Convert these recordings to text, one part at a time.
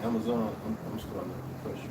Amazon, I'm starting to pressure.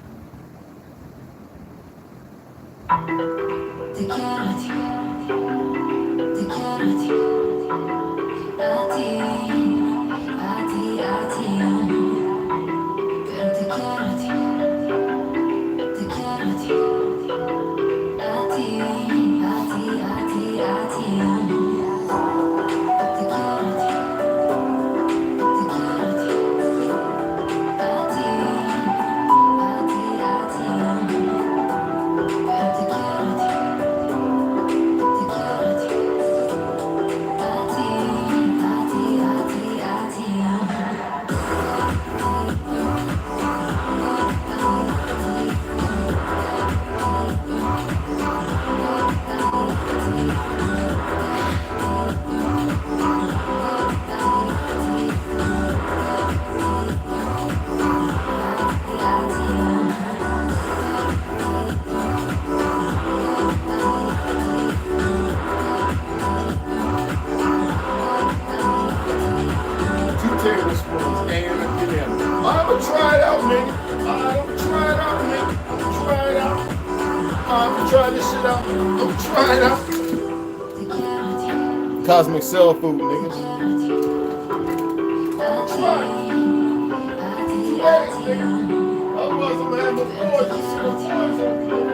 Cosmic cell food, niggas. Otherwise, I'm gonna have a boy. You see the boys over there.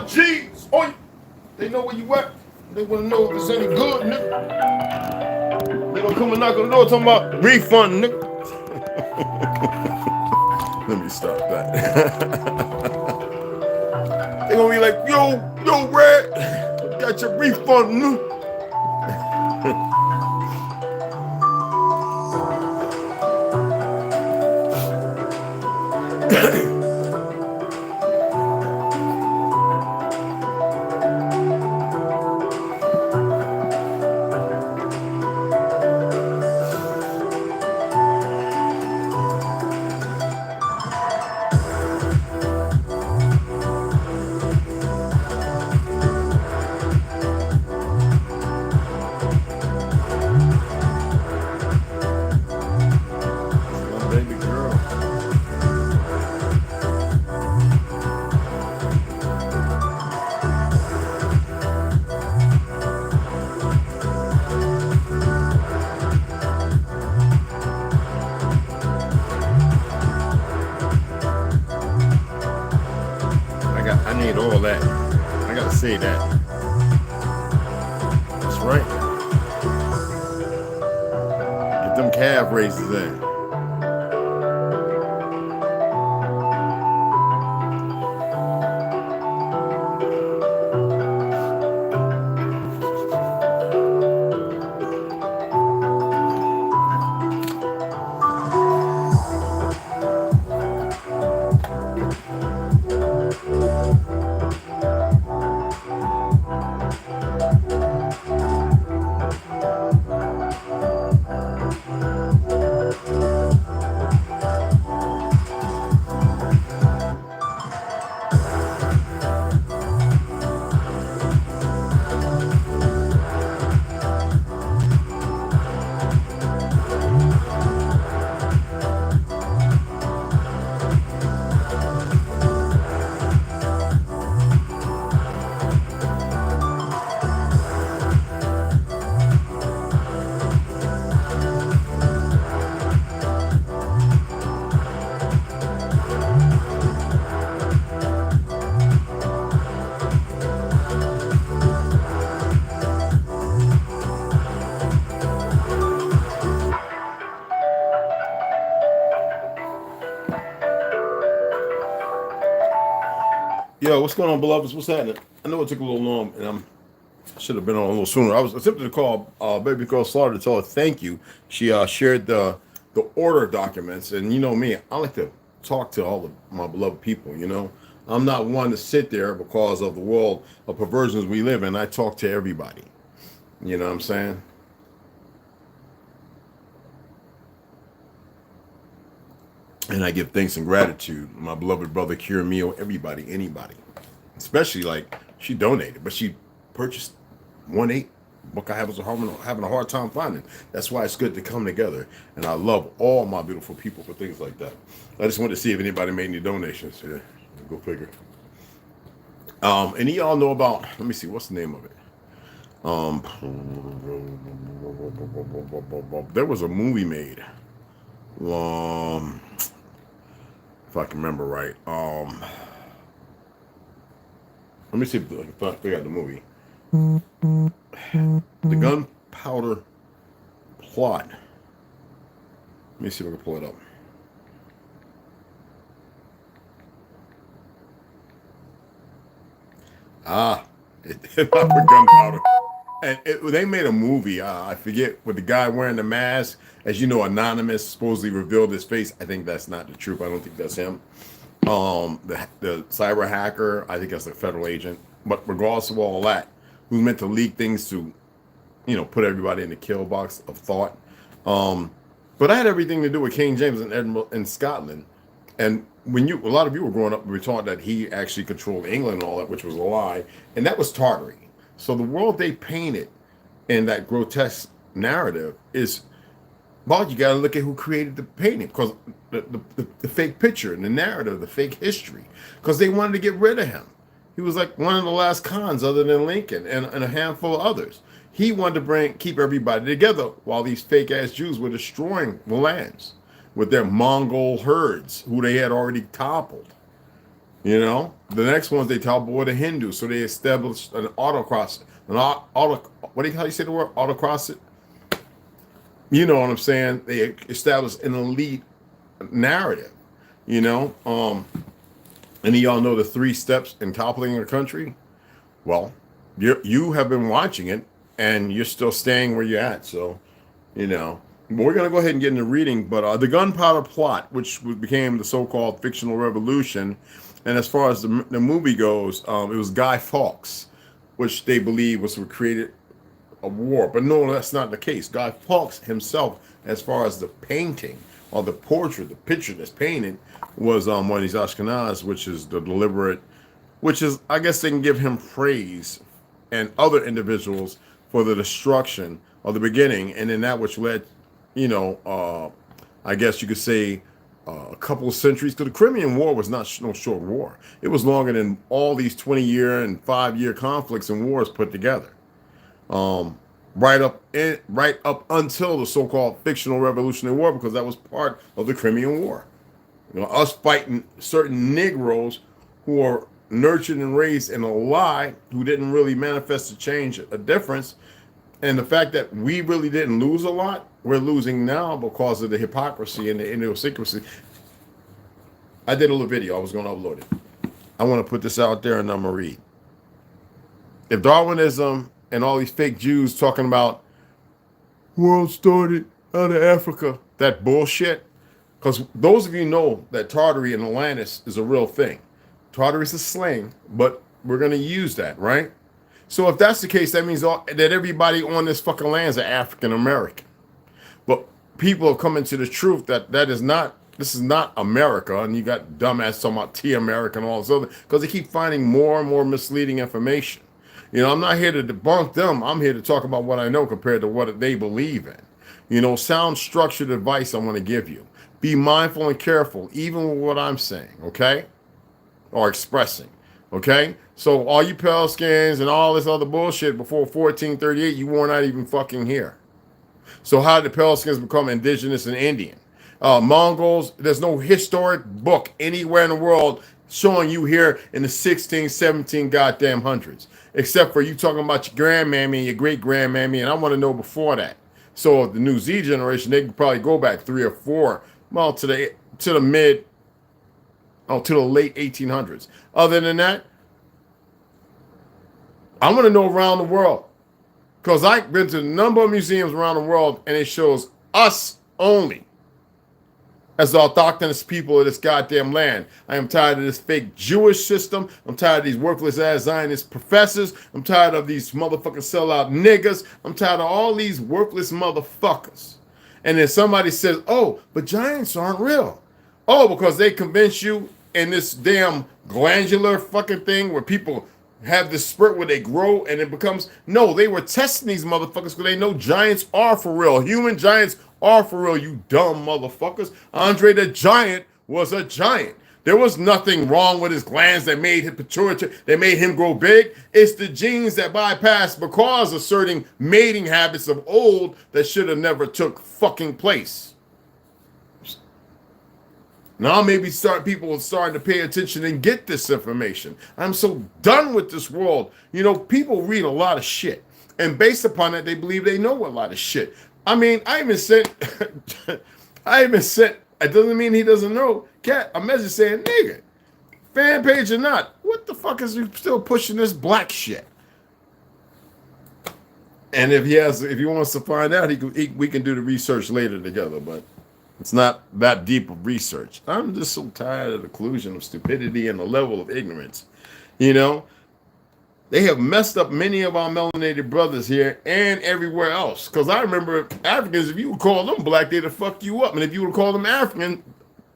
G's, oi! They know where you at. They want to know if it's any good, nigga. They gonna come and knock on the door talking about refund, nigga. Let me stop that. They gonna be like, yo, Red, got your refund, nigga. I need all that. I gotta say that. That's right. Get them calf raises in. Yo, what's going on, beloveds? What's happening? I know it took a little long, and I should have been on a little sooner. I was attempting to call baby girl Slaughter to tell her thank you. She shared the order documents, and you know me, I like to talk to all of my beloved people. You know, I'm not one to sit there because of the world of perversions we live in. I talk to everybody. You know what I'm saying? And I give thanks and gratitude. My beloved brother, Kiramio, everybody, anybody. Especially like she donated, but she purchased 1/8 book I was having a hard time finding. That's why it's good to come together. And I love all my beautiful people for things like that. I just wanted to see if anybody made any donations. Yeah, go figure. And y'all know about, let me see, what's the name of it? There was a movie made. If I can remember right. Let me see if I figure out the movie. The Gunpowder Plot. Let me see if I can pull it up. It not for gunpowder. And they made a movie. I forget, with the guy wearing the mask. As you know, Anonymous supposedly revealed his face. I think that's not the truth. I don't think that's him. The cyber hacker, I think that's a federal agent. But regardless of all that, who's meant to leak things to, you know, put everybody in the kill box of thought. But I had everything to do with King James in Edinburgh, in Scotland. And when a lot of you were growing up, we were taught that he actually controlled England and all that, which was a lie. And that was Tartary. So the world they painted in that grotesque narrative is, well, you got to look at who created the painting, because the fake picture and the narrative, the fake history, because they wanted to get rid of him. He was like one of the last cons other than Lincoln and a handful of others. He wanted to keep everybody together while these fake ass Jews were destroying the lands with their Mongol herds who they had already toppled. You know, the next ones they toppled were the Hindus, so they established an autocracy. What do you say the word? Autocracy? You know what I'm saying? They established an elite narrative, you know? And y'all know the 3 steps in toppling a country? Well, you have been watching it, and you're still staying where you're at. So, you know, we're going to go ahead and get into reading. But the Gunpowder Plot, which became the so-called fictional revolution, and as far as the movie goes, it was Guy Fawkes, which they believe was created a war. But no, that's not the case. Guy Fawkes himself, as far as the painting or the portrait, the picture that's painted, was one of these Ashkenaz, which is the deliberate, which is, I guess they can give him praise and other individuals for the destruction of the beginning, and then that which led, you know, I guess you could say a couple of centuries, because the Crimean War was not no short war. It was longer than all these 20-year and 5-year conflicts and wars put together. Right up until the so-called fictional Revolutionary War, because that was part of the Crimean War. You know, us fighting certain Negroes who are nurtured and raised in a lie, who didn't really manifest a change, a difference. And the fact that we really didn't lose a lot, we're losing now because of the hypocrisy and the idiosyncrasy. I did a little video. I was going to upload it. I want to put this out there, and I'm going to read. If Darwinism and all these fake Jews talking about world started out of Africa, that bullshit, because those of you know that Tartary and Atlantis is a real thing. Tartary is a slang, but we're going to use that, right? So if that's the case, that means that everybody on this fucking land is African American. But people have come into the truth that this is not America, and you got dumbass talking about T-America and all this other, because they keep finding more and more misleading information. You know, I'm not here to debunk them. I'm here to talk about what I know compared to what they believe in. You know, sound structured advice I want to give you. Be mindful and careful, even with what I'm saying, okay? Or expressing, okay? So all you pale skins and all this other bullshit before 1438, you were not even fucking here. So how did the pale skins become indigenous and Indian? Mongols, there's no historic book anywhere in the world showing you here in the 16, 17 goddamn hundreds. Except for you talking about your grandmammy and your great-grandmammy, and I want to know before that. So the New Z generation, they could probably go back 3 or 4, well, to the mid to the late 1800s. Other than that, I want to know around the world. Because I've been to a number of museums around the world, and it shows us only as the autochthonous people of this goddamn land. I am tired of this fake Jewish system. I'm tired of these worthless ass Zionist professors. I'm tired of these motherfucking sellout niggas. I'm tired of all these worthless motherfuckers. And then somebody says, oh, but giants aren't real. Oh, because they convince you in this damn glandular fucking thing where people have this spurt where they grow and it becomes, no, they were testing these motherfuckers because they know giants are for real. Human giants are for real, you dumb motherfuckers. Andre the Giant was a giant. There was nothing wrong with his glands that made him pituitary, that made him grow big. It's the genes that bypassed because of certain mating habits of old that should have never took fucking place. Now maybe people are starting to pay attention and get this information. I'm so done with this world. You know, people read a lot of shit. And based upon that, they believe they know a lot of shit. I mean, I even sent, it doesn't mean he doesn't know, Cat, a message saying, nigga, fan page or not, what the fuck is he still pushing this black shit? And if he wants to find out, we can do the research later together, but it's not that deep of research. I'm just so tired of the collusion of stupidity and the level of ignorance. You know, they have messed up many of our melanated brothers here and everywhere else. Because I remember Africans, if you would call them black, they'd have fucked you up. And if you would call them African,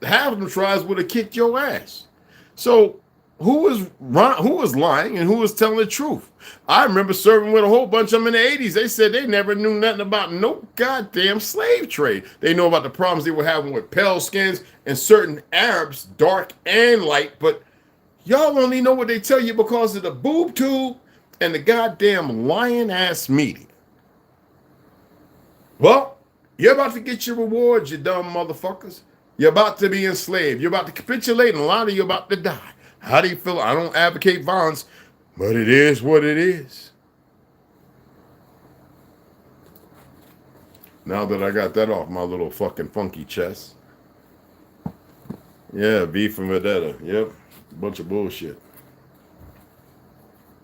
half of them tribes would have kicked your ass. So who was lying and who was telling the truth? I remember serving with a whole bunch of them in the 80s. They said they never knew nothing about no goddamn slave trade. They know about the problems they were having with pale skins and certain Arabs, dark and light, but y'all only know what they tell you because of the boob tube and the goddamn lying-ass media. Well, you're about to get your rewards, you dumb motherfuckers. You're about to be enslaved. You're about to capitulate, and a lot of you are about to die. How do you feel? I don't advocate violence, but it is what it is. Now that I got that off my little fucking funky chest. Yeah, beef and vendetta. Yep. Bunch of bullshit.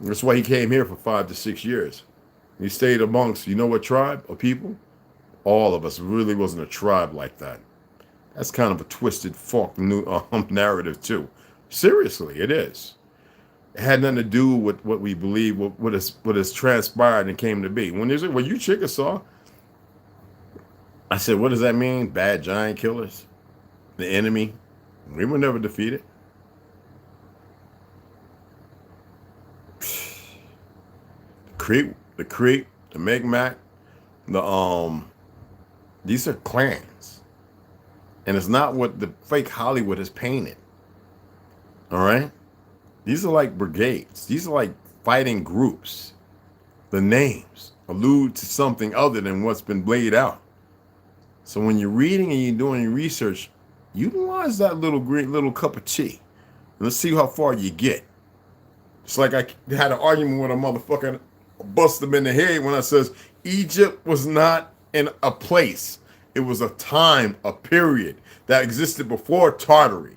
That's why he came here for 5 to 6 years. He stayed amongst, you know what tribe of people? All of us. It really wasn't a tribe like that. That's kind of a twisted, fucked narrative too. Seriously, it is. It had nothing to do with what we believe, what has transpired and came to be. When they said, well, you Chickasaw, I said, what does that mean? Bad giant killers? The enemy? We were never defeated. The Creek, the Mi'kmaq, these are clans. And it's not what the fake Hollywood has painted. All right? These are like brigades. These are like fighting groups. The names allude to something other than what's been laid out. So when you're reading and you're doing your research, utilize that little cup of tea. And let's see how far you get. It's like I had an argument with a motherfucker, bust him in the head when I says Egypt was not in a place. It was a time, a period that existed before Tartary.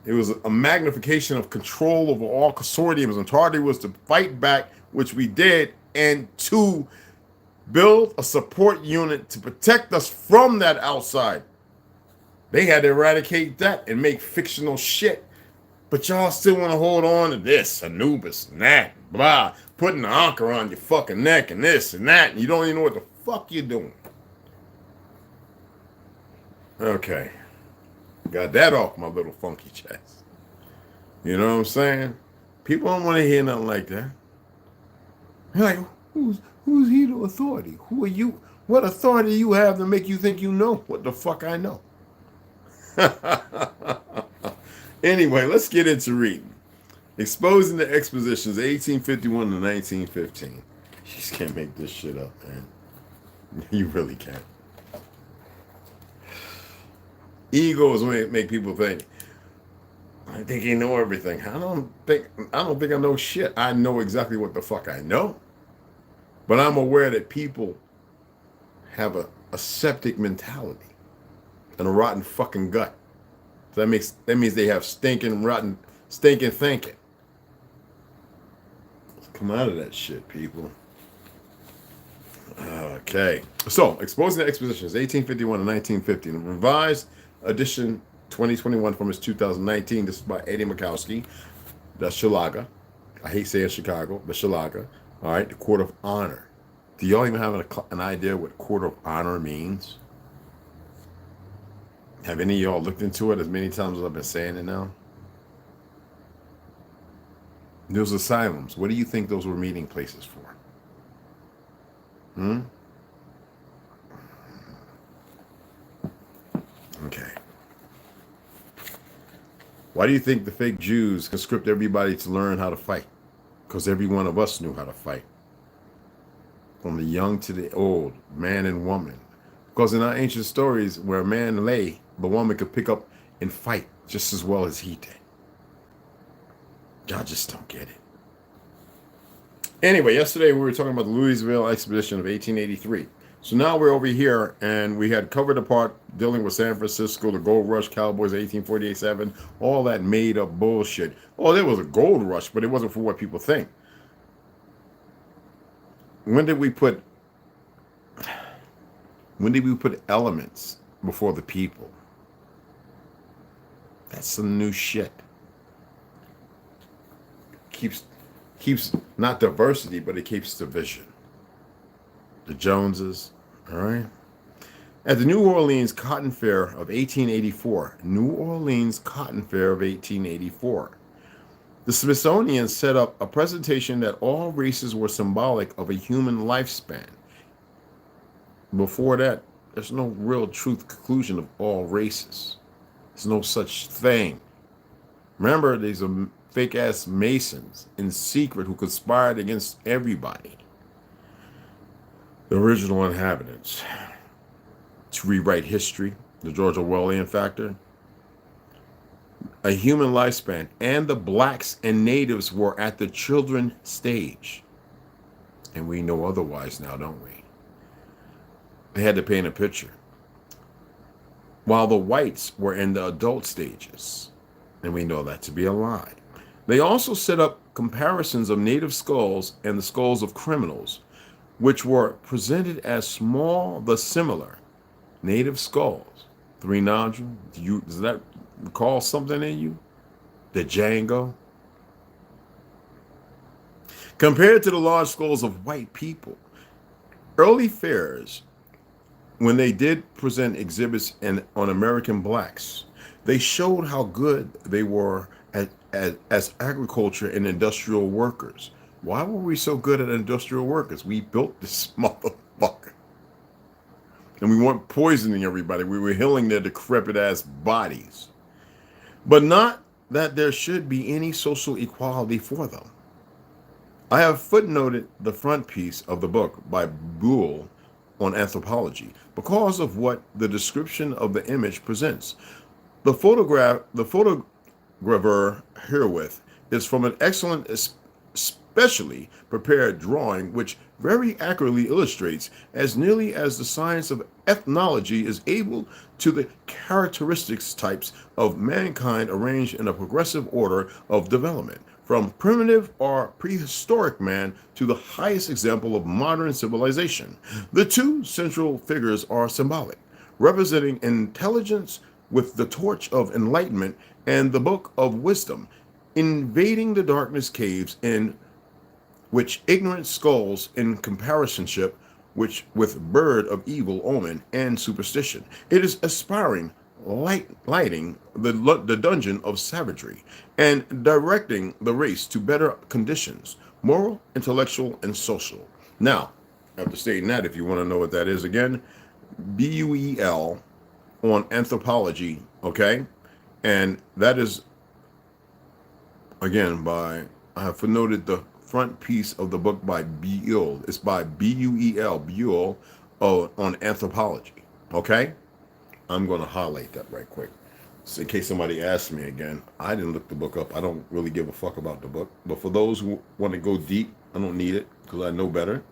It was a magnification of control over all consortiums, and Tartary was to fight back, which we did, and to build a support unit to protect us from that outside. They had to eradicate that and make fictional shit. But y'all still want to hold on to this, Anubis, and that, blah, putting the anchor on your fucking neck and this and that, and you don't even know what the fuck you're doing. Okay. Got that off my little funky chest. You know what I'm saying? People don't want to hear nothing like that. They're like, who's he the authority? Who are you? What authority do you have to make you think you know what the fuck I know? Anyway, let's get into reading. Exposing the Expositions, 1851 to 1915. You just can't make this shit up, man. You really can't. Egos make people think, I think you know everything. I don't think I know shit. I know exactly what the fuck I know. But I'm aware that people have a septic mentality and a rotten fucking gut. So that means they have stinking, rotten, stinking thinking. Come out of that shit, people. Okay. So, Exposing the Expositions, 1851 to 1950. The revised edition 2021 from his 2019. This is by Eddie Makowski. That's Shalaga. I hate saying Chicago, but Shalaga. All right. The Court of Honor. Do y'all even have an idea what Court of Honor means? Have any of y'all looked into it as many times as I've been saying it now? Those asylums. What do you think those were meeting places for? Okay. Why do you think the fake Jews conscript everybody to learn how to fight? Because every one of us knew how to fight. From the young to the old, man and woman. Because in our ancient stories, where a man lay, the woman could pick up and fight just as well as he did. Y'all just don't get it. Anyway, yesterday we were talking about the Louisville expedition of 1883. So now we're over here, and we had covered the part dealing with San Francisco, the gold rush, cowboys, 1848-7, all that made up bullshit. Oh, there was a gold rush, but it wasn't for what people think. When did we put elements before the people? That's some new shit. Keeps not diversity, but it keeps division. The Joneses, all right? At the New Orleans Cotton Fair of 1884, New Orleans Cotton Fair of 1884, the Smithsonian set up a presentation that all races were symbolic of a human lifespan. Before that, there's no real truth conclusion of all races. There's no such thing. Remember, these are fake-ass Masons in secret who conspired against everybody. The original inhabitants. To rewrite history, the George Orwellian factor. A human lifespan, and the blacks and natives were at the children stage. And we know otherwise now, don't we? They had to paint a picture. While the whites were in the adult stages. And we know that to be a lie. They also set up comparisons of native skulls and the skulls of criminals, which were presented as small but similar. Native skulls. 3 nodule. Does that recall something in you? The Django. Compared to the large skulls of white people. Early fairs, when they did present exhibits on American blacks, they showed how good they were as agriculture and industrial workers. Why were we so good at industrial workers? We built this motherfucker. And we weren't poisoning everybody. We were healing their decrepit ass bodies. But not that there should be any social equality for them. I have footnoted the front piece of the book by Buell on anthropology because of what the description of the image presents. The photogravure herewith is from an excellent, specially prepared drawing which very accurately illustrates, as nearly as the science of ethnology is able, to the characteristics types of mankind arranged in a progressive order of development, from primitive or prehistoric man to the highest example of modern civilization. The two central figures are symbolic, representing intelligence with the torch of enlightenment and the book of wisdom, invading the darkness caves in which ignorant skulls in comparisonship which with bird of evil omen and superstition. It is aspiring, lighting the dungeon of savagery and directing the race to better conditions, moral, intellectual, and social. Now, after stating that, if you want to know what that is again, Buell on anthropology, okay? And that is, again, I have footnoted the front piece of the book by Buell. It's by Buell, Buell, on anthropology, okay? I'm going to highlight that right quick. So in case somebody asks me again, I didn't look the book up. I don't really give a fuck about the book. But for those who want to go deep, I don't need it because I know better,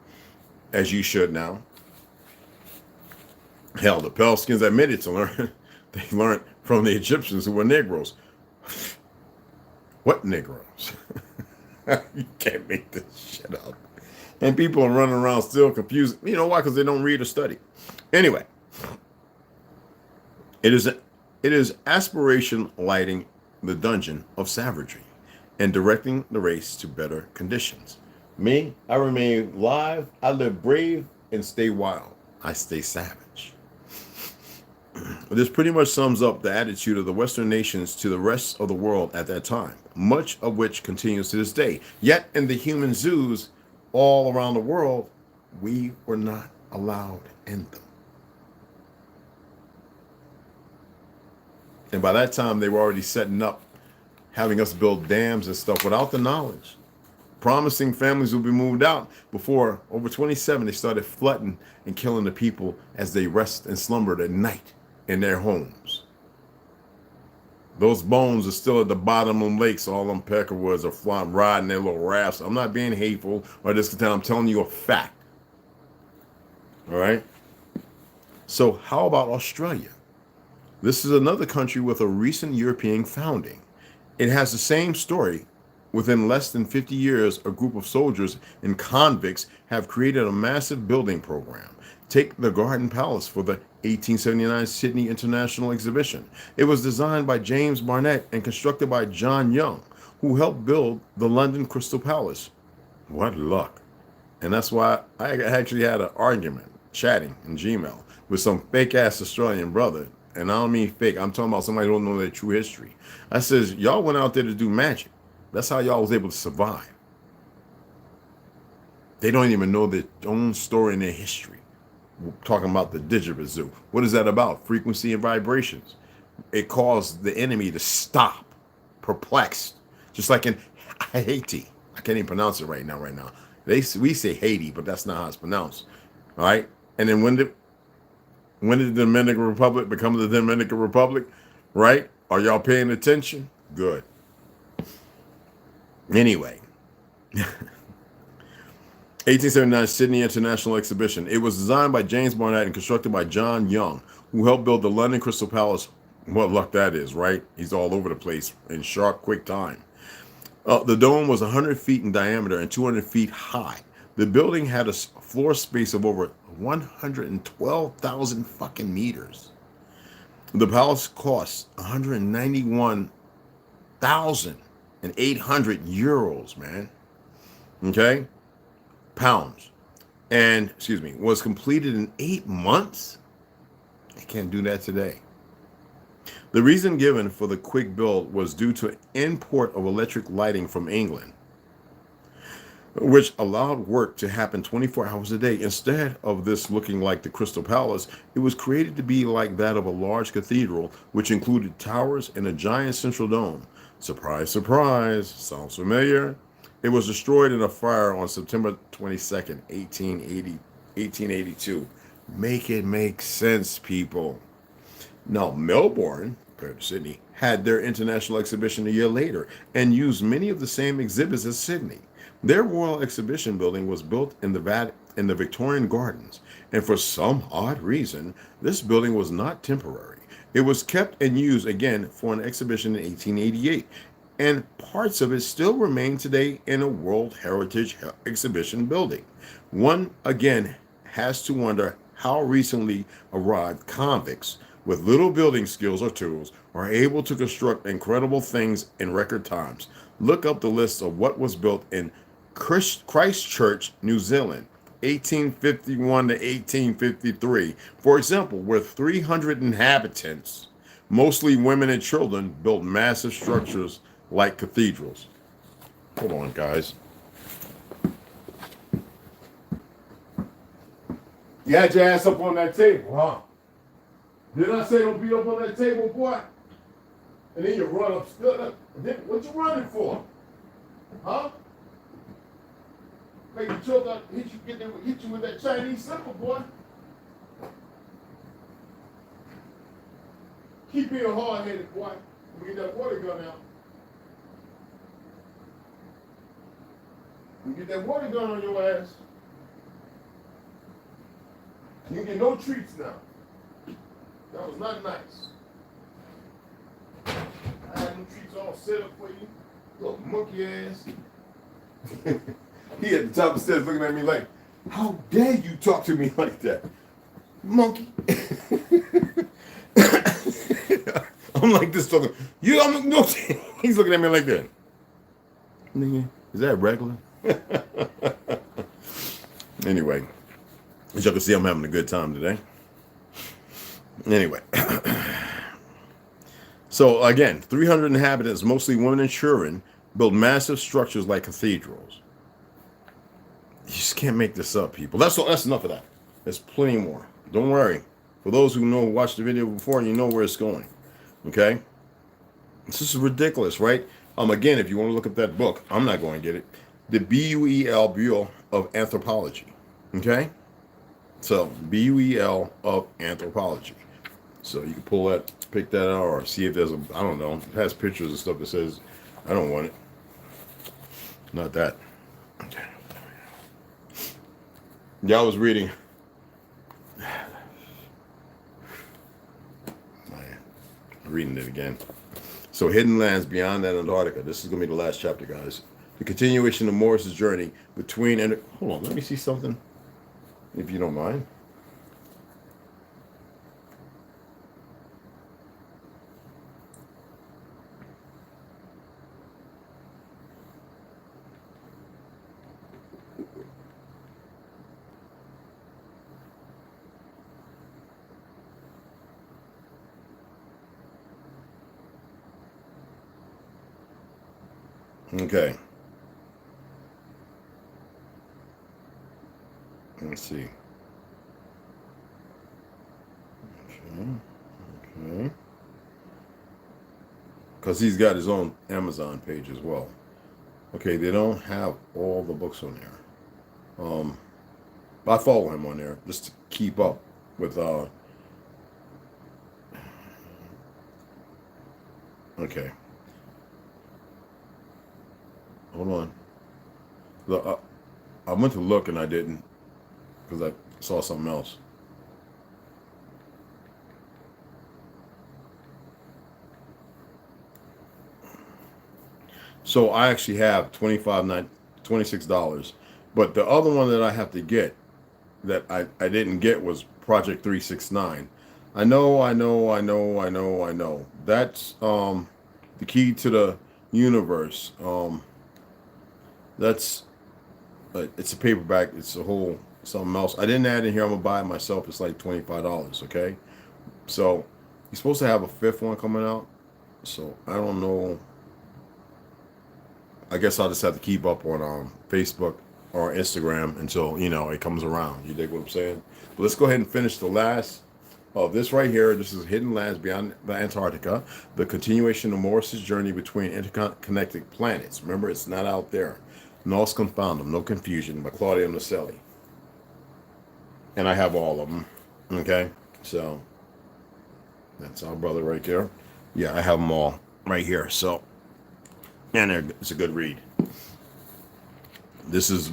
as you should now. Hell, the Pelskins admitted to learn. They learned from the Egyptians who were Negroes. What Negroes? You can't make this shit up. And people are running around still confused. You know why? Because they don't read or study. Anyway, it is aspiration lighting the dungeon of savagery and directing the race to better conditions. Me, I remain live, I live brave, and stay wild. I stay savage. This pretty much sums up the attitude of the Western nations to the rest of the world at that time, much of which continues to this day. Yet in the human zoos all around the world, we were not allowed in them. And by that time, they were already setting up, having us build dams and stuff without the knowledge. Promising families would be moved out before, over 27, they started flooding and killing the people as they rest and slumbered at night in their homes. Those bones are still at the bottom of them lakes. All them peckerwoods are flying, riding their little rafts. I'm not being hateful or discontent. I'm telling you a fact. All right? So how about Australia? This is another country with a recent European founding. It has the same story. Within less than 50 years, a group of soldiers and convicts have created a massive building program. Take the Garden Palace for the 1879 Sydney International Exhibition. It was designed by James Barnett and constructed by John Young, who helped build the London Crystal Palace. What luck. And that's why I actually had an argument, chatting in Gmail, with some fake-ass Australian brother. And I don't mean fake. I'm talking about somebody who don't know their true history. I says, y'all went out there to do magic. That's how y'all was able to survive. They don't even know their own story and their history. We're talking about the didgeridoo. What is that about? Frequency and vibrations. It caused the enemy to stop, perplexed. Just like in Haiti. I can't even pronounce it right now. We say Haiti, but that's not how it's pronounced. All right? And then when did the Dominican Republic become the Dominican Republic? Right? Are y'all paying attention? Good. Anyway, 1879 Sydney International Exhibition. It was designed by James Barnett and constructed by John Young, who helped build the London Crystal Palace. What luck that is, right? He's all over the place in sharp, quick time. The dome was 100 feet in diameter and 200 feet high. The building had a floor space of over 112,000 fucking meters. The palace cost 191,800 euros, man. Okay? Pounds. And, was completed in 8 months? I can't do that today. The reason given for the quick build was due to import of electric lighting from England, which allowed work to happen 24 hours a day. Instead of this looking like the Crystal Palace, it was created to be like that of a large cathedral, which included towers and a giant central dome. Surprise, surprise. Sounds familiar? It was destroyed in a fire on September 22nd, 1882. Make it make sense, people. Now, Melbourne, compared to Sydney, had their international exhibition a year later and used many of the same exhibits as Sydney. Their Royal Exhibition building was built in the Victorian Gardens, and for some odd reason, this building was not temporary. It was kept and used again for an exhibition in 1888, and parts of it still remain today in a World Heritage Exhibition building. One, again, has to wonder how recently arrived convicts with little building skills or tools are able to construct incredible things in record times. Look up the list of what was built in Christchurch, New Zealand, 1851 to 1853. For example, where 300 inhabitants, mostly women and children, built massive structures like cathedrals. Hold on, guys. You had your ass up on that table, huh? Did I say don't be up on that table, boy? And then you run up. What you running for? Huh? Make the children hit you with that Chinese slipper, boy. Keep being hard-headed, boy. Get that water gun out. You get that water gun on your ass. You get no treats now. That was not nice. them treats all set up for you. Little monkey ass. He at the top of the stairs looking at me like, how dare you talk to me like that? Monkey. I'm like this talking. You don't know. He's looking at me like that. Nigga, is that regular? Anyway, as you can see, I'm having a good time today. Anyway. So again, 300 inhabitants, mostly women and children, build massive structures like cathedrals. You just can't make this up, people. That's enough of that. There's plenty more. Don't worry. For those who know, watched the video before, you know where it's going. Okay? This is ridiculous, right? Again, if you want to look at that book, I'm not going to get it. The BUEL Bureau of Anthropology. Okay? So, BUEL of Anthropology. So you can pull that, pick that out, or see if there's I don't know, it has pictures and stuff that says, I don't want it. Not that. Okay. Yeah, I was reading. Reading it again. So, Hidden Lands Beyond Antarctica. This is going to be the last chapter, guys. The continuation of Morris's journey between... Hold on, let me see something, if you don't mind. Okay. Let's see. Okay. Because he's got his own Amazon page as well. Okay, they don't have all the books on there. I follow him on there just to keep up with okay. Hold on. Look, I went to look and I didn't because I saw something else. So I actually have $26, but the other one that I have to get that I didn't get was Project 369. I know. That's the key to the universe. That's it's a paperback. It's a whole something else. I didn't add in here. I'm gonna buy it myself. It's like $25. Okay, so he's supposed to have a fifth one coming out. So I don't know. I guess I'll just have to keep up on Facebook or Instagram until it comes around. You dig what I'm saying? But let's go ahead and finish the last of this right here. This is Hidden Lands Beyond the Antarctica, the continuation of Morris's journey between interconnected planets. Remember, it's not out there. Nos Confoundum, No Confusion, by Claudio Naselli. And I have all of them. Okay? So, that's our brother right there. Yeah, I have them all right here. So, and it's a good read. This is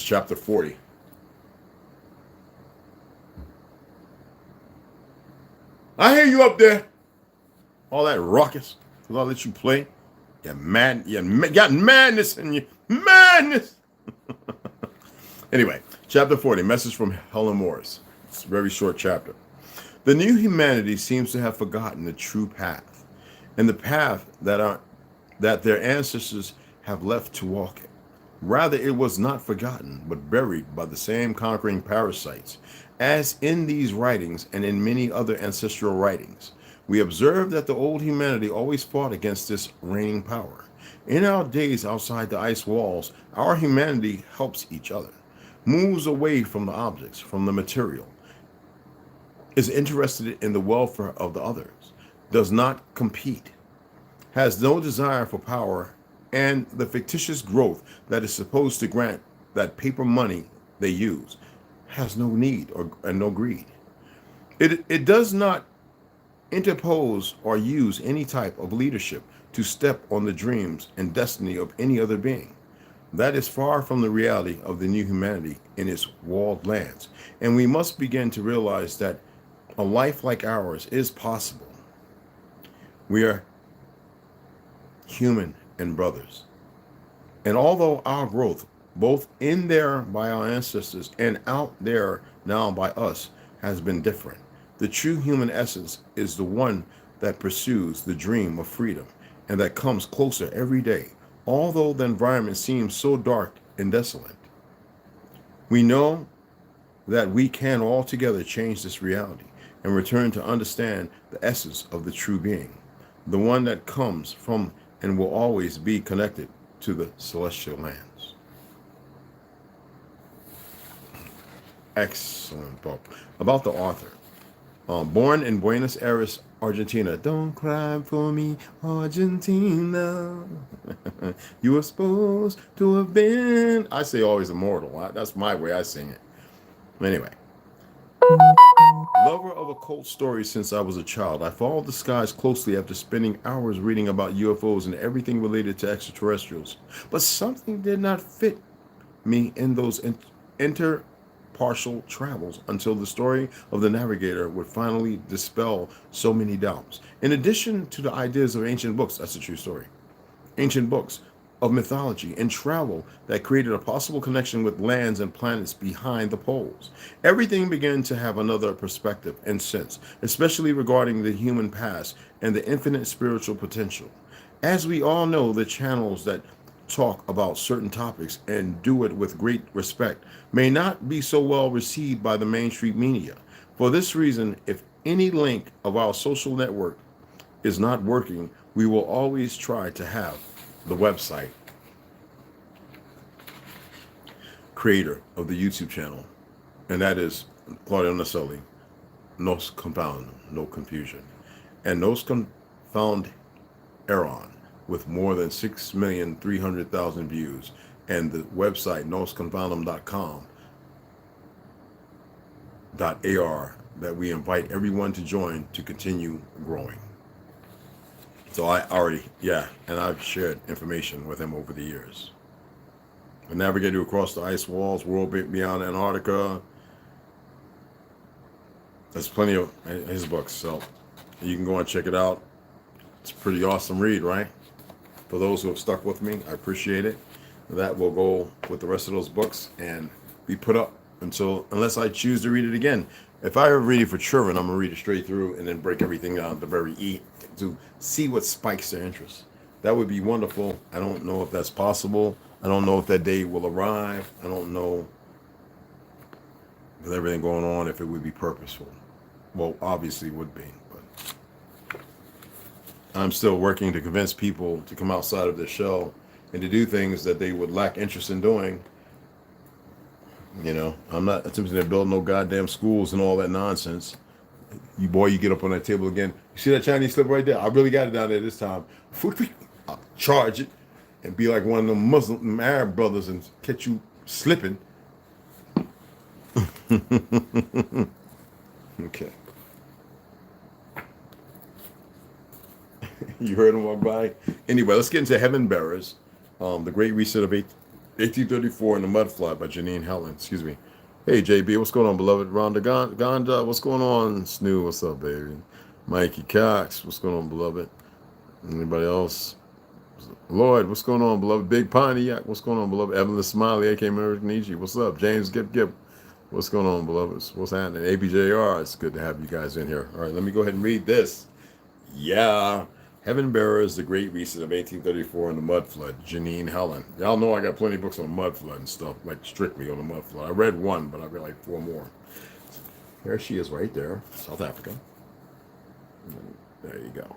chapter 40. I hear you up there. All that ruckus. Because I'll let you play. You're mad. You got madness in you. Madness. Anyway, chapter 40. Message from Helen Morris. It's a very short chapter. The new humanity seems to have forgotten the true path. And the path that their ancestors have left to walk it. Rather, it was not forgotten, but buried by the same conquering parasites. As in these writings and in many other ancestral writings, we observe that the old humanity always fought against this reigning power. In our days outside the ice walls, our humanity helps each other, moves away from the objects, from the material, is interested in the welfare of the others, does not compete, has no desire for power, and the fictitious growth that is supposed to grant that paper money they use has no need and no greed. It does not interpose or use any type of leadership to step on the dreams and destiny of any other being. That is far from the reality of the new humanity in its walled lands. And we must begin to realize that a life like ours is possible. We are human and brothers. And although our growth, both in there by our ancestors and out there now by us, has been different, the true human essence is the one that pursues the dream of freedom and that comes closer every day, although the environment seems so dark and desolate. We know that we can all together change this reality and return to understand the essence of the true being, the one that comes from and will always be connected to the celestial lands. Excellent book. About the author. Born in Buenos Aires, Argentina. Don't cry for me, Argentina. You were supposed to have been. I say always immortal. That's my way I sing it. Anyway. Lover of occult stories since I was a child, I followed the skies closely after spending hours reading about UFOs and everything related to extraterrestrials. But something did not fit me in those interpartial travels until the story of the navigator would finally dispel so many doubts. In addition to the ideas of ancient books, that's a true story, ancient books of mythology and travel that created a possible connection with lands and planets behind the poles. Everything began to have another perspective and sense, especially regarding the human past and the infinite spiritual potential. As we all know, the channels that talk about certain topics and do it with great respect may not be so well received by the mainstream media. For this reason, if any link of our social network is not working, we will always try to have the website creator of the YouTube channel, and that is Claudio Naselli, Nos Confound, no confusion, and Nos Confound Aaron, with more than 6,300,000 views, and the website nosconfoundem.com.ar that we invite everyone to join to continue growing. So I already, and I've shared information with him over the years. The Navigator Across the Ice Walls, World Beyond Antarctica. There's plenty of his books, so you can go and check it out. It's a pretty awesome read, right? For those who have stuck with me, I appreciate it. That will go with the rest of those books and be put up unless I choose to read it again. If I ever read it for children, I'm going to read it straight through and then break everything down at the very end to see what spikes their interest. That would be wonderful. I don't know if that's possible. I don't know if that day will arrive. I don't know, with everything going on, if it would be purposeful. Well, obviously it would be, but I'm still working to convince people to come outside of their shell and to do things that they would lack interest in doing. You know, I'm not attempting to build no goddamn schools and all that nonsense. You get up on that table again. You see that Chinese slip right there? I really got it down there this time. I'll charge it and be like one of them Muslim Arab brothers and catch you slipping. Okay. You heard him walk by? Anyway, let's get into Heaven Bearers. The Great Reset of 1834 and the Mud Flood by Janine Helen. Excuse me. Hey, JB, what's going on, beloved? Rhonda Gonda, what's going on? Snoo, what's up, baby? Mikey Cox, what's going on, beloved? Anybody else? Lloyd, what's going on, beloved? Big Pontiac, what's going on, beloved? Evelyn Smiley, A.K. Merrick Nietzsche, what's up? James Gip, what's going on, beloved? What's happening? ABJR, it's good to have you guys in here. All right, let me go ahead and read this. Yeah. Heaven Bearers, The Great Reset of 1834 and the Mud Flood, Janine Helen. Y'all know I got plenty of books on the mud flood and stuff, like strictly on the mud flood. I read one, but I read like 4 more. There she is right there, South Africa. There you go.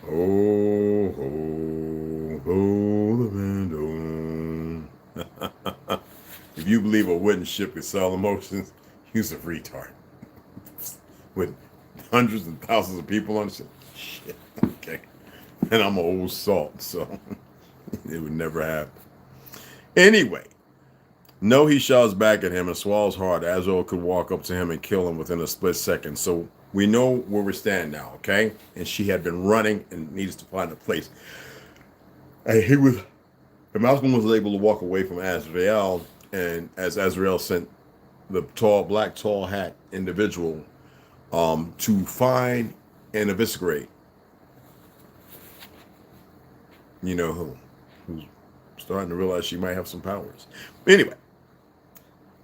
Oh, oh, oh, the window. If you believe a wooden ship can sell emotions, you's a retard. With hundreds and thousands of people on it. Shit, okay. And I'm an old salt, so it would never happen. Anyway, no, he shouts back at him and swallows hard. Azrael could walk up to him and kill him within a split second. So we know where we stand now, okay? And she had been running and needs to find a place. And Malcolm was able to walk away from Azrael, and as Azrael sent the tall hat individual to find and eviscerate, you know who's starting to realize she might have some powers. Anyway,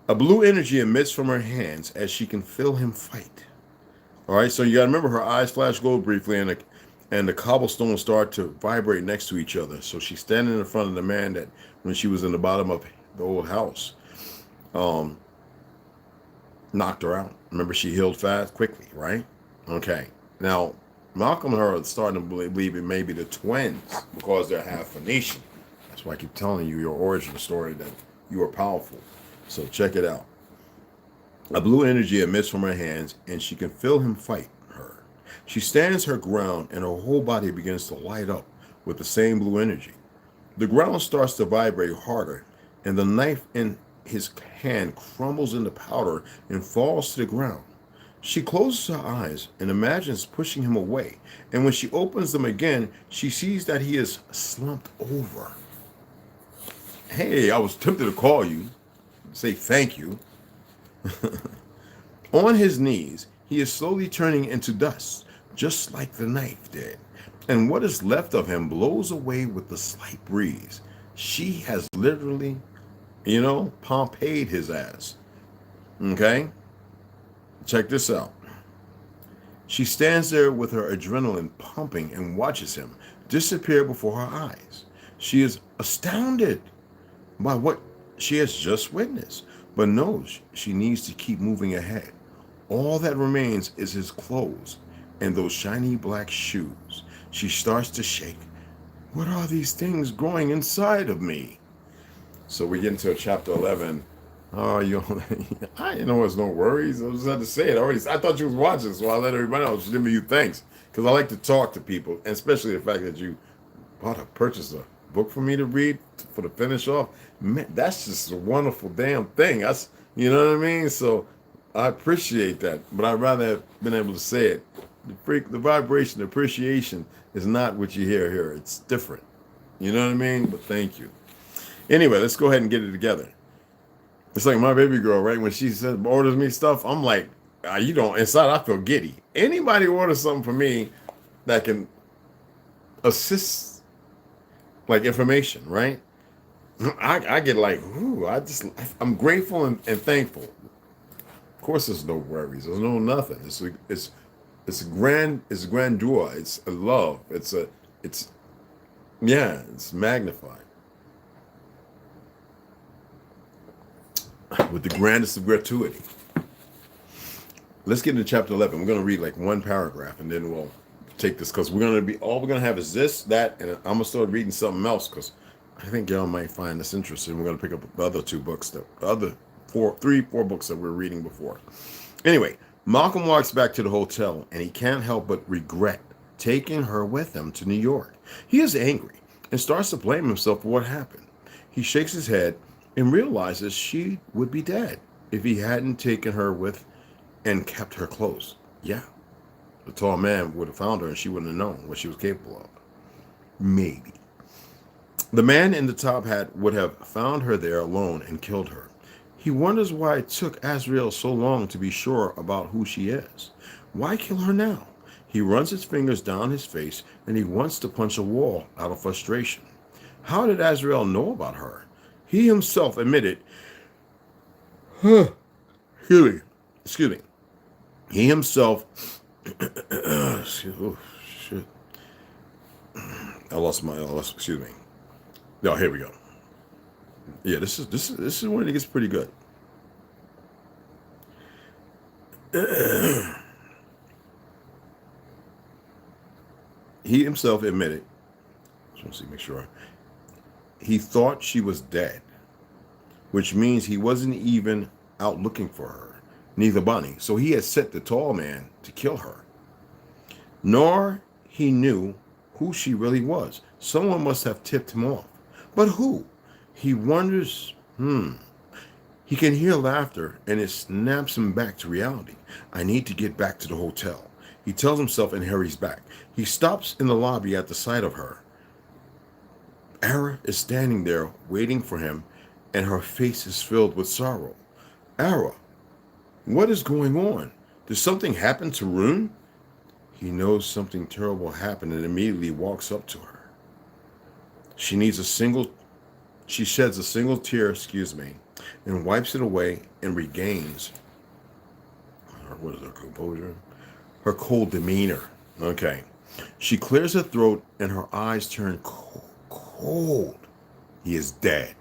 a blue energy emits from her hands as she can feel him fight. All right, so you got to remember her eyes flash gold briefly, and the cobblestones start to vibrate next to each other. So she's standing in front of the man that when she was in the bottom of the old house, um, knocked her out. Remember, she healed fast, quickly, right? Okay. Now, Malcolm and her are starting to believe it may be the twins because they're half Phoenician. That's why I keep telling you your origin story, that you are powerful. So check it out. A blue energy emits from her hands, and she can feel him fight her. She stands her ground, and her whole body begins to light up with the same blue energy. The ground starts to vibrate harder, and the knife in his hand crumbles into powder and falls to the ground. She closes her eyes and imagines pushing him away, and when she opens them again, she sees that he is slumped over. Hey, I was tempted to call you, say thank you. On his knees, he is slowly turning into dust, just like the knife did. And what is left of him blows away with the slight breeze. She has literally, Pompeyed his ass. Okay? Check this out. She stands there with her adrenaline pumping and watches him disappear before her eyes. She is astounded by what she has just witnessed, but knows she needs to keep moving ahead. All that remains is his clothes and those shiny black shoes. She starts to shake. What are these things growing inside of me? So we get into chapter 11. Oh, I know there's no worries. I just had to say it already. I thought you was watching, so I let everybody know. Just giving you thanks, because I like to talk to people, and especially the fact that you purchased a book for me to read for the finish off. Man, that's just a wonderful damn thing. That's, you know what I mean. So I appreciate that, but I'd rather have been able to say it. The vibration, the appreciation is not what you hear here. It's different. You know what I mean? But thank you. Anyway, let's go ahead and get it together. It's like my baby girl, right? When she says orders me stuff, I'm like, you don't. Inside, I feel giddy. Anybody order something for me that can assist, like information, right? I get like, ooh, I'm grateful and thankful. Of course, there's no worries. There's no nothing. It's grandeur. It's a love. It's magnified with the grandest of gratuity. Let's get into chapter 11. We're going to read like one paragraph, and then we'll take this, because we're going to have is this, that, and I'm going to start reading something else, because I think y'all might find this interesting. We're going to pick up the other two books, the other four books that we're reading before. Anyway, Malcolm walks back to the hotel, and he can't help but regret taking her with him to New York. He is angry and starts to blame himself for what happened. He shakes his head and realizes she would be dead if he hadn't taken her with and kept her close. Yeah, the tall man would have found her and she wouldn't have known what she was capable of. Maybe. The man in the top hat would have found her there alone and killed her. He wonders why it took Azrael so long to be sure about who she is. Why kill her now? He runs his fingers down his face and he wants to punch a wall out of frustration. How did Azrael know about her? He himself admitted, excuse me. He himself, oh, shit. Excuse me. No, here we go. Yeah, this is when it gets pretty good. He himself admitted, make sure, he thought she was dead, which means he wasn't even out looking for her, neither Bonnie. So he had set the tall man to kill her. Nor he knew who she really was. Someone must have tipped him off. But who? He wonders, He can hear laughter, and it snaps him back to reality. I need to get back to the hotel. He tells himself and hurries back. He stops in the lobby at the sight of her. Error is standing there waiting for him, and her face is filled with sorrow. Error, what is going on? Did something happen to Rune? He knows something terrible happened and immediately walks up to her. She sheds a single tear, and wipes it away and regains her composure? Her cold demeanor. Okay. She clears her throat and her eyes turn cold. He is dead.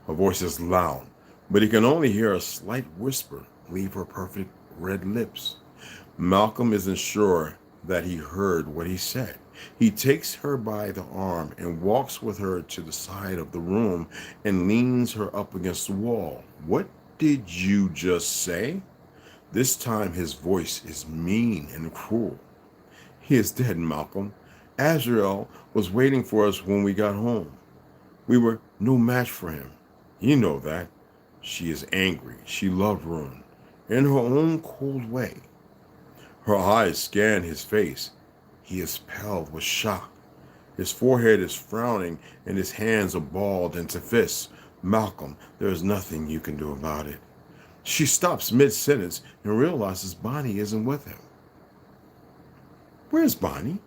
Her voice is loud, but he can only hear a slight whisper leave her perfect red lips. Malcolm isn't sure that he heard what he said. He takes her by the arm and walks with her to the side of the room and leans her up against the wall. What did you just say? This time his voice is mean and cruel. He is dead, Malcolm. Azrael was waiting for us when we got home. We were no match for him. You know that. She is angry. She loved Rune in her own cold way. Her eyes scan his face. He is pale with shock. His forehead is frowning and his hands are balled into fists. Malcolm, there is nothing you can do about it. She stops mid-sentence and realizes Bonnie isn't with him. Where's Bonnie?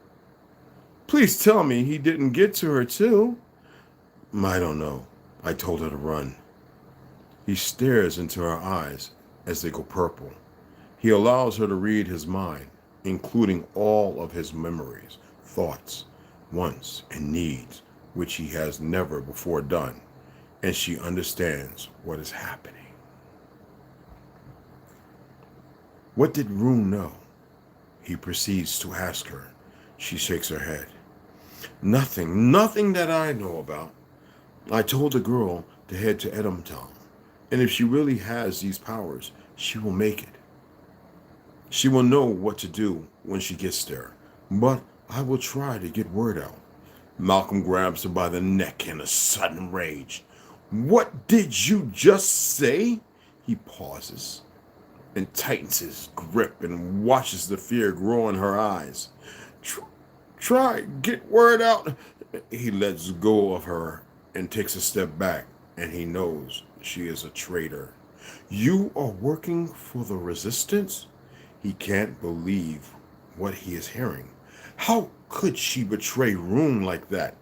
Please tell me he didn't get to her too. I don't know. I told her to run. He stares into her eyes as they go purple. He allows her to read his mind, including all of his memories, thoughts, wants, and needs, which he has never before done, and she understands what is happening. What did Rune know? He proceeds to ask her. She shakes her head. Nothing that I know about. I told the girl to head to Edamtown, and if she really has these powers, she will make it. She will know what to do when she gets there, but I will try to get word out. Malcolm grabs her by the neck in a sudden rage. What did you just say? He pauses and tightens his grip and watches the fear grow in her eyes. Try, get word out. He lets go of her and takes a step back, and he knows she is a traitor. You are working for the resistance? He can't believe what he is hearing. How could she betray Rune like that?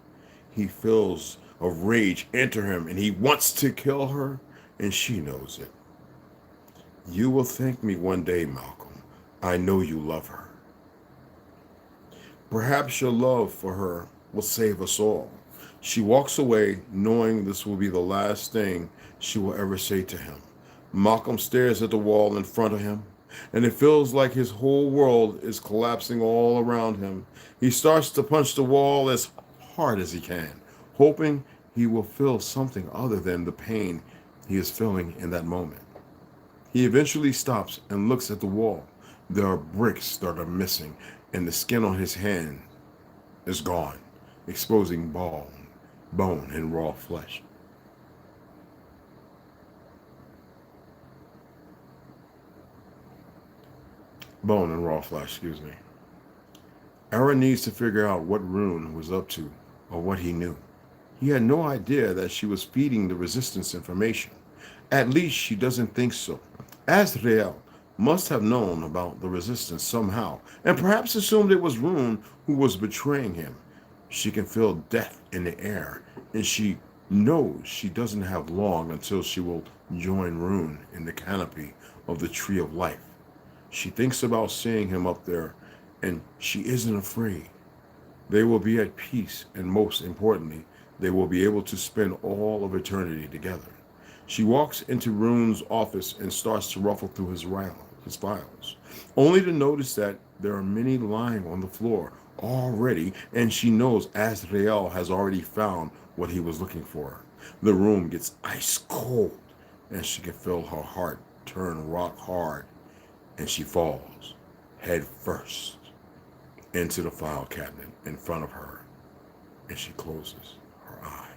He feels a rage enter him, and he wants to kill her, and she knows it. You will thank me one day, Malcolm. I know you love her. Perhaps your love for her will save us all. She walks away, knowing this will be the last thing she will ever say to him. Malcolm stares at the wall in front of him, and it feels like his whole world is collapsing all around him. He starts to punch the wall as hard as he can, hoping he will feel something other than the pain he is feeling in that moment. He eventually stops and looks at the wall. There are bricks that are missing, and the skin on his hand is gone, exposing bone and raw flesh. Bone and raw flesh, excuse me. Error needs to figure out what Rune was up to or what he knew. He had no idea that she was feeding the resistance information. At least she doesn't think so. Azrael must have known about the resistance somehow, and perhaps assumed it was Rune who was betraying him. She can feel death in the air, and she knows she doesn't have long until she will join Rune in the canopy of the Tree of Life. She thinks about seeing him up there, and she isn't afraid. They will be at peace, and most importantly, they will be able to spend all of eternity together. She walks into Rune's office and starts to ruffle through his files, only to notice that there are many lying on the floor already, and she knows Azrael has already found what he was looking for. The room gets ice cold, and she can feel her heart turn rock hard, and she falls head first into the file cabinet in front of her, and she closes her eyes.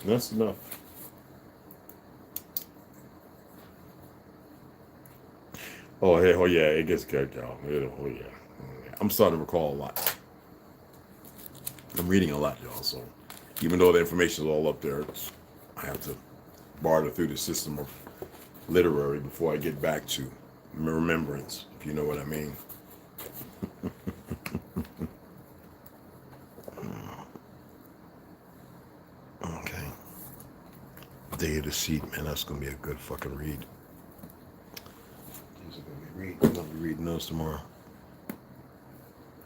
And that's enough. Oh, hey, oh yeah, it gets good, y'all. Oh yeah. I'm starting to recall a lot. I'm reading a lot, y'all, so even though the information is all up there, I have to barter through the system of literary before I get back to remembrance, if you know what I mean. Okay. Day of the Seed, man, that's gonna be a good fucking read. I'm gonna be reading those tomorrow.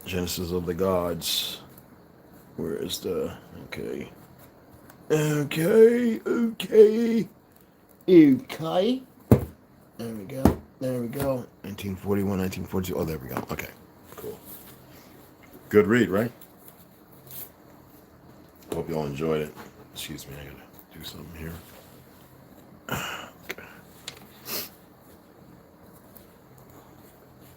Genesis of the Gods. Where is the okay? Okay. There we go. 1941, 1942. Oh, there we go. Okay, cool. Good read, right? Hope y'all enjoyed it. Excuse me, I gotta do something here. Okay.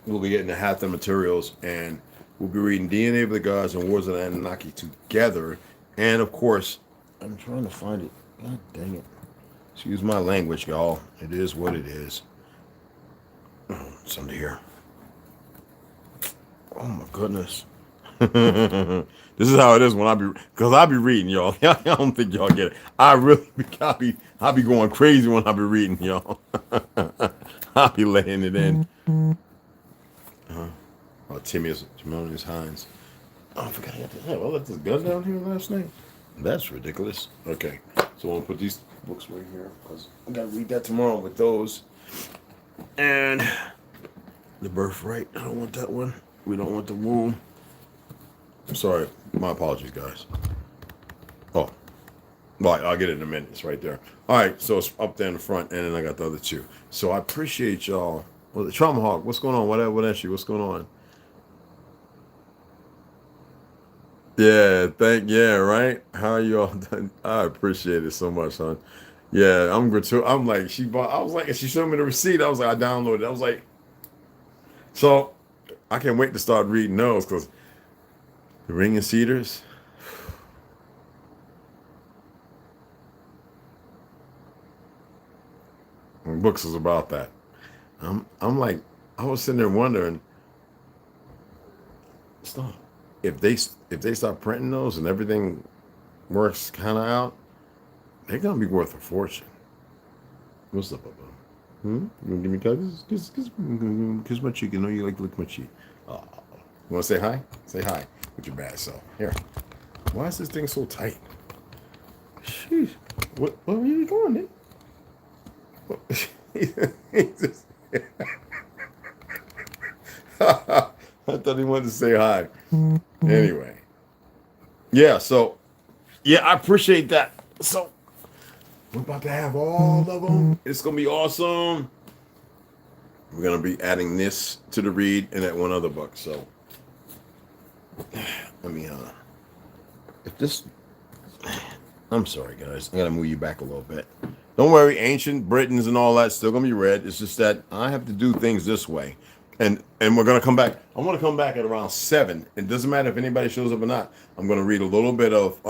We'll be getting the half the materials, and we'll be reading DNA of the Gods and Wars of the Anunnaki together. And of course, I'm trying to find it. God dang it. Excuse my language, y'all. It is what it is. Oh, it's under here. Oh my goodness. This is how it is when I be reading, y'all. I don't think y'all get it. I be going crazy when I be reading, y'all. I be laying it in. Timonius Hines. Oh, I forgot I got this. I left this gun down here last night. That's ridiculous. Okay, so I'll put these books right here because I gotta read that tomorrow with those. And the birthright. I don't want that one. We don't want the womb. I'm sorry. My apologies, guys. Oh, well, I'll get it in a minute. It's right there. All right, so it's up there in the front, and then I got the other two. So I appreciate y'all. Well, the Trauma Hawk, what's going on? What issue? What's going on? Yeah, right? How are you all done? I appreciate it so much, son. Yeah, I'm gratuitous. I'm like, I was like, she showed me the receipt. I was like, I downloaded it. I was like, so I can't wait to start reading those because the Ring of Cedars. Books is about that. I'm like, I was sitting there wondering, stop. If they start printing those and everything works kind of out, they're gonna be worth a fortune. What's up, Bubba? You gonna give me kiss my cheek. I know you like to lick my cheek. You wanna say hi? Say hi with your bad self. Here. Why is this thing so tight? Sheesh. What are you doing, Nick? I thought he wanted to say hi. Anyway. Yeah, so I appreciate that. So we're about to have all of them. It's gonna be awesome. We're gonna be adding this to the read and that one other book. So I mean, if this, I'm sorry, guys. I gotta move you back a little bit. Don't worry, ancient Britons and all that still gonna be read. It's just that I have to do things this way, and we're gonna come back. I want to come back at around 7. It doesn't matter if anybody shows up or not. I'm gonna read a little bit of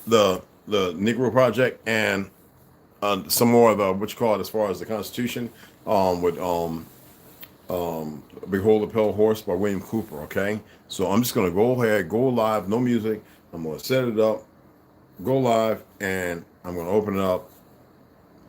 the Negro Project and some more of the what you call it as far as the Constitution with Behold the Pale Horse by William Cooper. Okay, so I'm just gonna go ahead, go live, no music. I'm gonna set it up, go live, and I'm gonna open it up,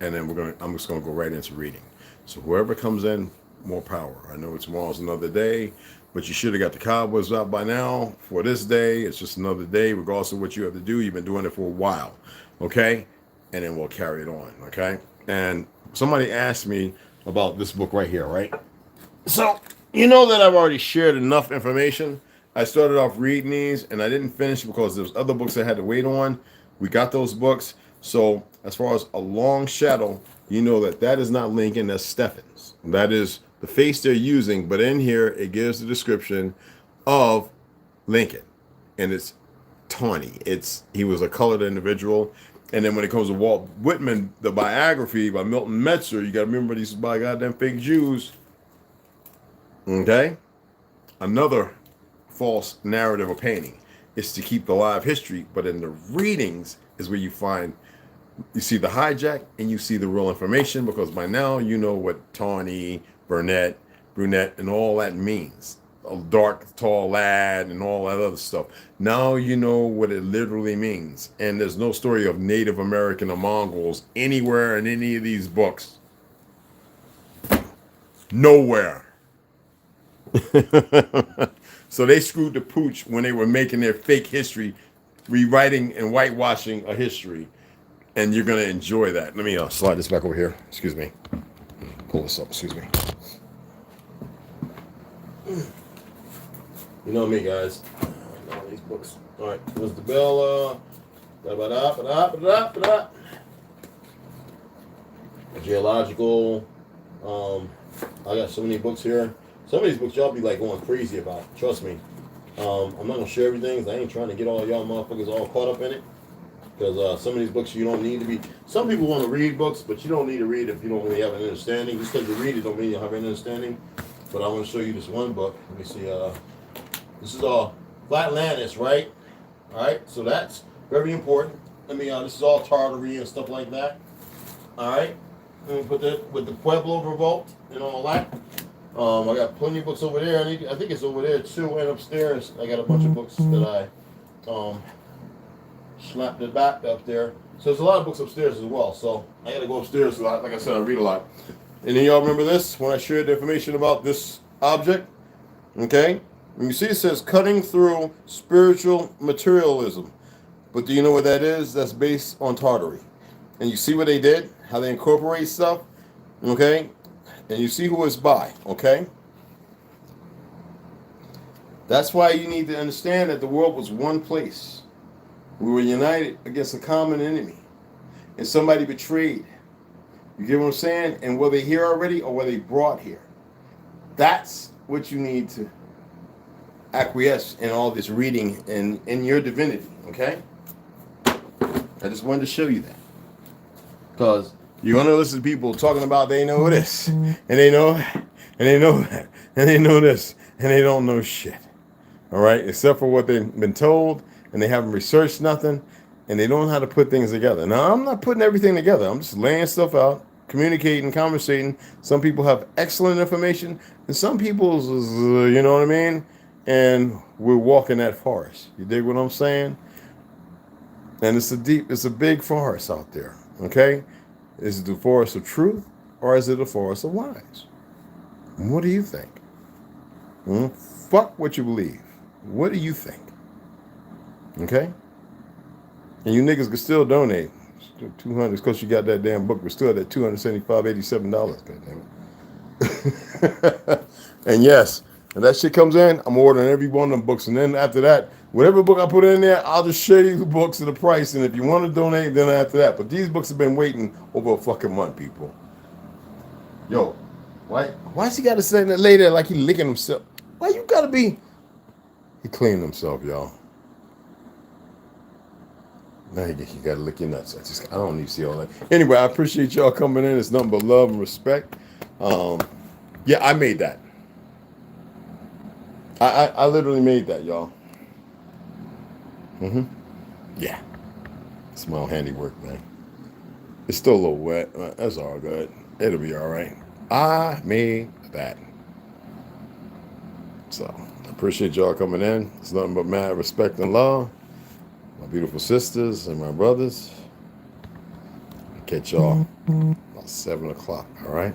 and then I'm just gonna go right into reading. So whoever comes in, more power. I know tomorrow's another day, but you should have got the Cowboys out by now for this day. It's just another day, regardless of what you have to do. You've been doing it for a while, okay? And then we'll carry it on, okay? And somebody asked me about this book right here, right? So you know that I've already shared enough information. I started off reading these, and I didn't finish because there's other books I had to wait on. We got those books. So as far as A Long Shadow, you know that is not Lincoln, that's Steffens. That is the face they're using, but in here it gives the description of Lincoln, and it's tawny. He was a colored individual. And then when it comes to Walt Whitman, the biography by Milton Metzer, you got to remember these by goddamn fake Jews. Okay, another false narrative or painting is to keep alive history, but in the readings is where you see the hijack and you see the real information, because by now you know what tawny, brunette, and all that means. A dark, tall lad and all that other stuff. Now you know what it literally means. And there's no story of Native American or Mongols anywhere in any of these books. Nowhere. So they screwed the pooch when they were making their fake history, rewriting and whitewashing a history. And you're going to enjoy that. Let me slide this back over here. Excuse me. Pull this up. Excuse me. You know me, guys. I know these books. All right. There's the bell. Geological. I got so many books here. Some of these books y'all be like going crazy about. Trust me. I'm not gonna share everything because I ain't trying to get all y'all motherfuckers all caught up in it. Because some of these books you don't need to be. Some people want to read books, but you don't need to read if you don't really have an understanding. Just because you read it don't mean you have an understanding. But I want to show you this one book. Let me see. This is all Flatlandis, right? All right. So that's very important. Let me. This is all Tartary and stuff like that. All right. Let me put that with the Pueblo Revolt and all that. I got plenty of books over there. I think it's over there too, and upstairs I got a bunch of books that I slapped it back up there. So there's a lot of books upstairs as well. So I got to go upstairs. Like I said, I read a lot. And then y'all remember this when I shared the information about this object? Okay. And you see it says cutting through spiritual materialism. But do you know what that is? That's based on Tartary. And you see what they did? How they incorporate stuff? Okay. And you see who it's by, okay? That's why you need to understand that the world was one place. We were united against a common enemy. And somebody betrayed. You get what I'm saying? And were they here already or were they brought here? That's what you need to acquiesce in all this reading and in your divinity, okay? I just wanted to show you that. Because you're going to listen to people talking about they know this, and they know that, and they know that, and they know this, and they don't know shit. All right? Except for what they've been told, and they haven't researched nothing, and they don't know how to put things together. Now, I'm not putting everything together. I'm just laying stuff out, communicating, conversating. Some people have excellent information, and some people's, you know what I mean? And we're walking that forest. You dig what I'm saying? And it's a big forest out there, okay? Is it the forest of truth or is it the forest of lies? What do you think? Fuck what you believe. What do you think? Okay? And you niggas can still donate. Still 200 because you got that damn book. We're still at that $275, $87. Goddamn it. And yes, if that shit comes in, I'm ordering every one of them books. And then after that, whatever book I put in there, I'll just show you the books and the price. And if you want to donate, then after that. But these books have been waiting over a fucking month, people. Yo, why's he got to say that lady like he licking himself? Why you got to be? He cleaned himself, y'all. Now you got to lick your nuts. I don't need to see all that. Anyway, I appreciate y'all coming in. It's nothing but love and respect. Yeah, I made that. I literally made that, y'all. Yeah. It's my own handiwork, man. It's still a little wet. That's all good. It'll be all right. I made that. So, I appreciate y'all coming in. It's nothing but mad respect and love. My beautiful sisters and my brothers. Catch y'all about 7 o'clock, all right?